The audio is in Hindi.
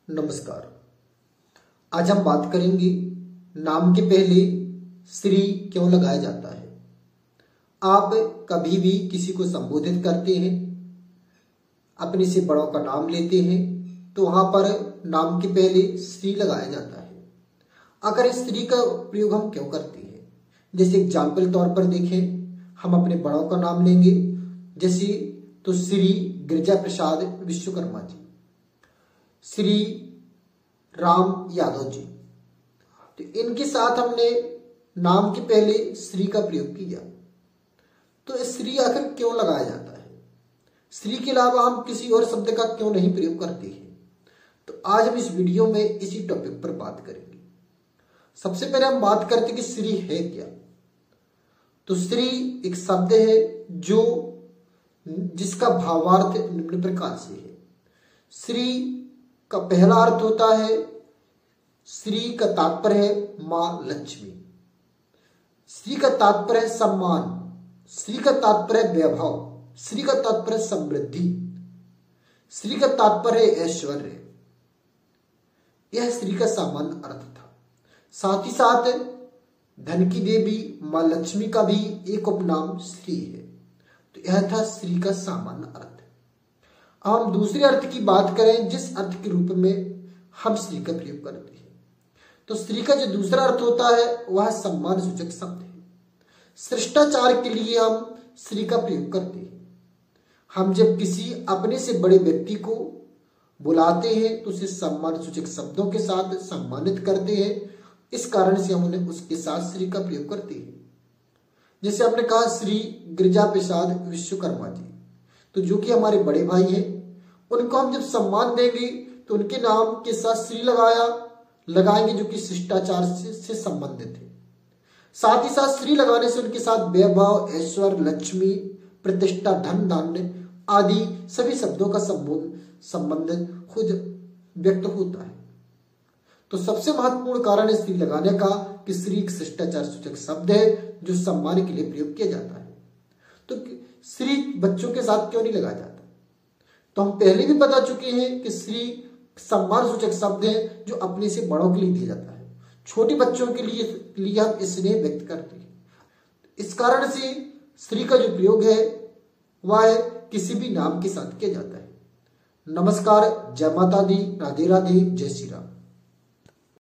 नमस्कार। आज हम बात करेंगे नाम के पहले श्री क्यों लगाया जाता है। आप कभी भी किसी को संबोधित करते हैं, अपने से बड़ों का नाम लेते हैं तो वहां पर नाम के पहले श्री लगाया जाता है। अगर इस श्री का प्रयोग हम क्यों करते हैं, जैसे एग्जाम्पल तौर पर देखें, हम अपने बड़ों का नाम लेंगे, जैसे तो श्री गिरिजा प्रसाद विश्वकर्मा जी, श्री राम यादव जी, तो इनके साथ हमने नाम के पहले श्री का प्रयोग किया। तो श्री आखिर क्यों लगाया जाता है, श्री के अलावा हम किसी और शब्द का क्यों नहीं प्रयोग करते हैं, तो आज हम इस वीडियो में इसी टॉपिक पर बात करेंगे। सबसे पहले हम बात करते हैं कि श्री है क्या। तो श्री एक शब्द है जिसका भावार्थ निम्न प्रकार से है। श्री का पहला अर्थ होता है, श्री का तात्पर्य है मां लक्ष्मी, श्री का तात्पर्य है सम्मान, श्री का तात्पर्य है वैभव, श्री का तात्पर्य समृद्धि, श्री का तात्पर्य है ऐश्वर्य। यह श्री का सामान्य अर्थ था। साथ ही साथ धन की देवी मां लक्ष्मी का भी एक उपनाम श्री है। तो यह था श्री का सामान्य अर्थ। अब हम दूसरे अर्थ की बात करें, जिस अर्थ के रूप में हम श्री का प्रयोग करते हैं। तो श्री का जो दूसरा अर्थ होता है वह सम्मान सूचक शब्द है। शिष्टाचार के लिए हम श्री का प्रयोग करते हैं। हम जब किसी अपने से बड़े व्यक्ति को बुलाते हैं तो उसे सम्मान सूचक शब्दों के साथ सम्मानित करते हैं। इस कारण से हम उन्हें उसके साथ श्री का प्रयोग करते हैं। जैसे आपने कहा श्री गिरिजा प्रसाद विश्वकर्मा जी, तो जो कि हमारे बड़े भाई हैं, उनको हम जब सम्मान देंगे तो उनके नाम के साथ श्री लगाएंगे, जो कि शिष्टाचार से संबंधित है। साथ ही साथ श्री लगाने से उनके साथ वैभव, ऐश्वर्य, लक्ष्मी, प्रतिष्ठा, धन, धान्य आदि सभी शब्दों का संबंध खुद व्यक्त होता है। तो सबसे महत्वपूर्ण कारण है श्री लगाने का कि श्री एक शिष्टाचार सूचक शब्द है जो सम्मान के लिए प्रयोग किया जाता है। तो श्री बच्चों के साथ क्यों नहीं लगाया जाता, तो हम पहले भी बता चुके हैं कि श्री सम्मान सूचक शब्द है जो अपने से बड़ों के लिए दिया जाता है। छोटे बच्चों के लिए हम स्नेह व्यक्त करते हैं। इस कारण से श्री का जो प्रयोग है वह किसी भी नाम के साथ किया जाता है। नमस्कार, जय माता दी, राधे राधे, जय श्री राम।